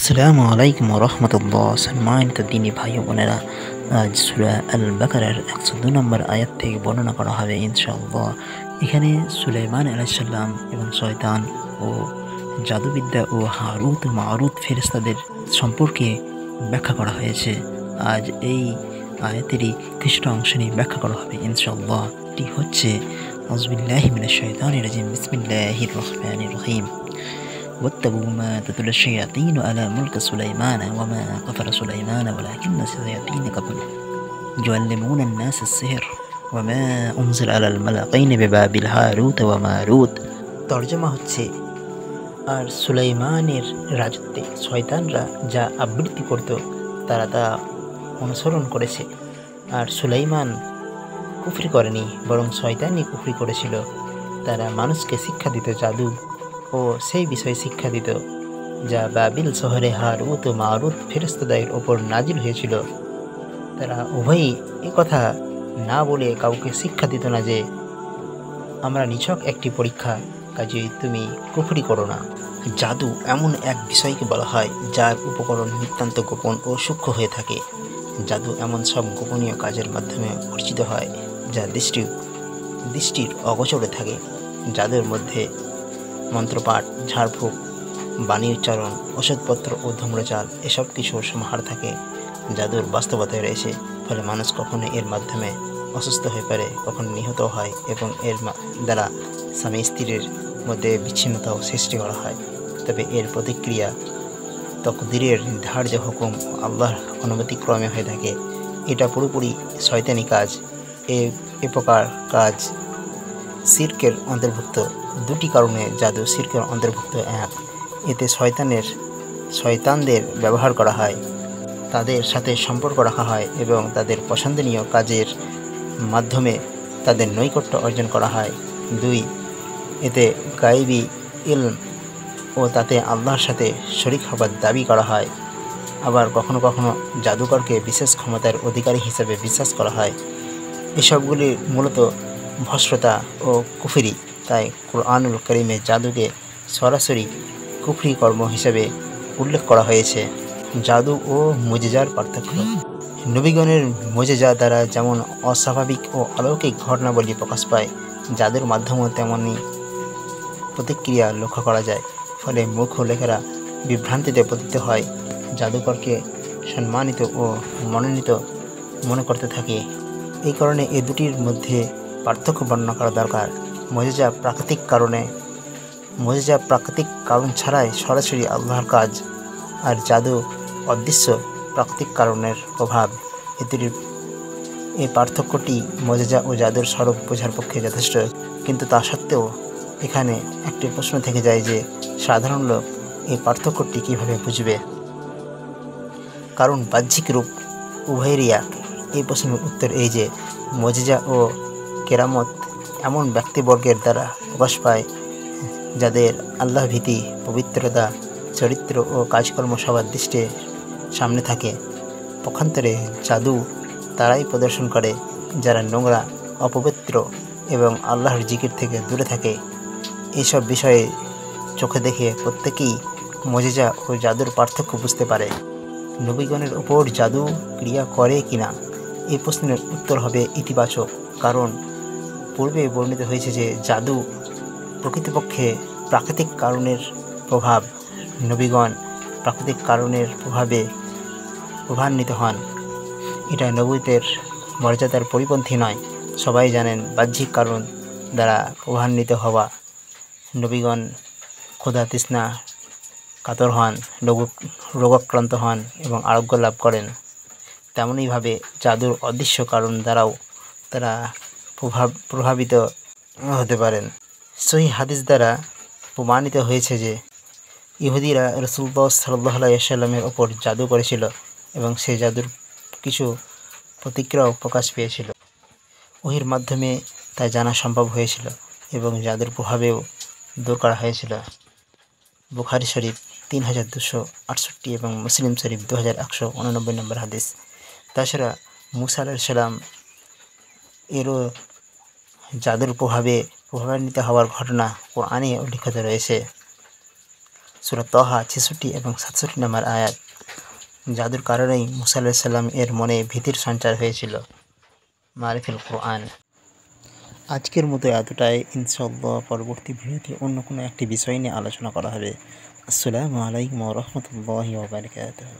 আসসালামু আলাইকুম রহমতুল্লাহ। সম্মানিত দিনী ভাই ও বোনেরা, আজ সূরা আল বাকারার 102 নম্বর আয়াত থেকে বর্ণনা করা হবে ইনশাআল্লাহ। এখানে সুলাইমান আলাইহিস সালাম এবং শয়তান ও জাদুবিদ্যা ও হারুত ও মারুত ফেরেশতাদের সম্পর্কে ব্যাখ্যা করা হয়েছে। আজ এই আয়াতেরই কিছুটা অংশ নিয়ে ব্যাখ্যা করা হবে ইনশাআল্লাহ। এটি হচ্ছে আউযুবিল্লাহি মিনাশ শাইতানির রাজিম, বিসমিল্লাহির রহমানির রহিম। واتبعوا ما تتلو الشياطين على ملك سليمان وما كفر سليمان ولكن الشياطين كفروا يعلمون الناس السحر وما أنزل على الملكين ببابل هاروت وماروت। তর্জমা হচ্ছে, আর সুলাইমানের রাজত্বে শয়তানরা যা আবৃত্তি করত তারা তা অনুসরণ করেছে। আর সুলাইমান কুফরি করেনি, বরং শয়তানই কুফরি করেছিল। তারা মানুষকে শিক্ষা দিত জাদু ও সেই বিষয়ে শিক্ষা দিত যা বাবিল শহরে হারুত ও মারুত ফেরেশতাদের ওপর নাজিল হয়েছিল। তারা উভয়ই কথা না বলে কাউকে শিক্ষা দিত না যে আমরা নিছক একটি পরীক্ষা, কাজেই তুমি কুফরি করো না। জাদু এমন এক বিষয়কে বলা হয় যার উপকরণ নিতান্ত গোপন ও সূক্ষ্ম হয়ে থাকে। জাদু এমন সব গোপনীয় কাজের মাধ্যমে অর্জিত হয় যা দৃষ্টির অগোচরে থাকে। জাদুর মধ্যে মন্ত্রপাঠ, ঝাড়ফুঁক, বাণী উচ্চারণ, ওষুধপত্র ও ধূম্রজাল এসব কিছুর সমাহার থাকে। জাদুর বাস্তবতায় রয়েছে, ফলে মানুষ কখনো এর মাধ্যমে অসুস্থ হয়ে পড়ে, কখনো নিহত হয় এবং এর দ্বারা স্বামী স্ত্রীর মধ্যে বিচ্ছিন্নতাও সৃষ্টি করা হয়। তবে এর প্রতিক্রিয়া তকদিরের নির্ধার্য হুকুম আল্লাহর অনুমতিক্রমে হয়ে থাকে। এটা পুরোপুরি শয়তানি কাজ। এ প্রকার কাজ শিরকের অন্তর্ভুক্ত। দুটি কারণে জাদু শিরকের অন্তর্ভুক্ত। এক, এতে শয়তানদের ব্যবহার করা হয়, তাদের সাথে সম্পর্ক রাখা হয় এবং তাদের পছন্দনীয় কাজের মাধ্যমে তাদের নৈকট্য অর্জন করা হয়। দুই, এতে গায়েবী ইলম ও তাতে আল্লাহর সাথে শরীক হবার দাবি করা হয়। আবার কখনো কখনো জাদুকরকে বিশেষ ক্ষমতার অধিকারী হিসেবে বিশ্বাস করা হয়। এসবগুলি মূলত ভ্রষ্টতা ও কুফরি। তাই কুরআনুল কারীমে জাদুকে সরাসরি কুফরি কর্ম হিসেবে উল্লেখ করা হয়েছে। জাদু ও মুজিজার পার্থক্য। নবীগণের মুজিজা দ্বারা যেমন অস্বাভাবিক ও অলৌকিক ঘটনাবলী প্রকাশ পায়, জাদুর মাধ্যমেও তেমনই প্রতিক্রিয়া লক্ষ্য করা যায়। ফলে মূর্খ লোকেরা বিভ্রান্তিতে পতিত হয়, জাদুকরকে সম্মানিত ও মনোনীত মনে করতে থাকে। এই কারণে এ দুটির মধ্যে পার্থক্য বর্ণনা করা দরকার। মুজিজা প্রাকৃতিক কারণ ছাড়াই সরাসরি আল্লাহর কাজ, আর জাদু অদৃশ্য প্রাকৃতিক কারণের প্রভাব। এই পার্থক্যটি মুজিজা ও জাদুর স্বরূপ বোঝার পক্ষে যথেষ্ট। কিন্তু তা সত্ত্বেও এখানে একটি প্রশ্ন থেকে যায় যে সাধারণ লোক এই পার্থক্যটি কীভাবে বুঝবে, কারণ বাহ্যিক রূপ উভয়েরই এক। এই প্রশ্নের উত্তর এই যে মুজিজা ও কেরামত এমন ব্যক্তিবর্গের দ্বারা প্রকাশ পায় যাদের আল্লাহ ভীতি, পবিত্রতা, চরিত্র ও কাজকর্ম সবার দৃষ্টির সামনে থাকে। পক্ষান্তরে জাদু তারাই প্রদর্শন করে যারা নোংরা, অপবিত্র এবং আল্লাহর জিকির থেকে দূরে থাকে। এইসব বিষয়ে চোখে দেখে প্রত্যেকেই মুজিজা ও জাদুর পার্থক্য বুঝতে পারে। নবীগণের ওপর জাদু ক্রিয়া করে কিনা, এই প্রশ্নের উত্তর হবে ইতিবাচক। কারণ পূর্বে বর্ণিত হয়েছে যে জাদু প্রকৃতপক্ষে প্রাকৃতিক কারণের প্রভাব। নবীগণ প্রাকৃতিক কারণের প্রভাবে প্রভাবান্বিত হন। এটা নবুয়তের মর্যাদার পরিপন্থী নয়। সবাই জানেন বাহ্যিক কারণ দ্বারা প্রভাবান্বিত হওয়া। নবীগণ ক্ষুধা তৃষ্ণা কাতর হন, রোগাক্রান্ত হন এবং আরোগ্য লাভ করেন। তেমনইভাবে জাদুর অদৃশ্য কারণ দ্বারাও তারা প্রভাবিত হতে পারেন। সহিহ হাদিস দ্বারা প্রমাণিত হয়েছে যে ইহুদিরা রাসূলুল্লাহ সাল্লাল্লাহু আলাইহি ওয়াসাল্লামের ওপর জাদু করেছিল এবং সেই জাদুর কিছু প্রতিক্রিয়াও প্রকাশ পেয়েছিল। ওহীর মাধ্যমে তা জানা সম্ভব হয়েছিল এবং জাদুর প্রভাবেও দূর করা হয়েছিল। বুখারী শরীফ 3268 এবং মুসলিম শরীফ 2189 নম্বর হাদিস। তাছাড়া মুসা আলাইহিস সালাম এরও জাদুর প্রভাবান্বিত হওয়ার ঘটনা কোরআনে উল্লিখিত রয়েছে। সূরা তাহা ৬৬ এবং ৬৭ নম্বর আয়াত। জাদুর কারণেই মুসা আলাইহিস সালাম এর মনে ভীতির সঞ্চার হয়েছিল। মারিফুল কোরআন। আজকের মতো এতটাই। ইনশাআল্লাহ পরবর্তী ভিডিওতে অন্য কোনো একটি বিষয় নিয়ে আলোচনা করা হবে। আসসালামু আলাইকুম ওয়া রাহমাতুল্লাহি ওয়া বারাকাতুহু।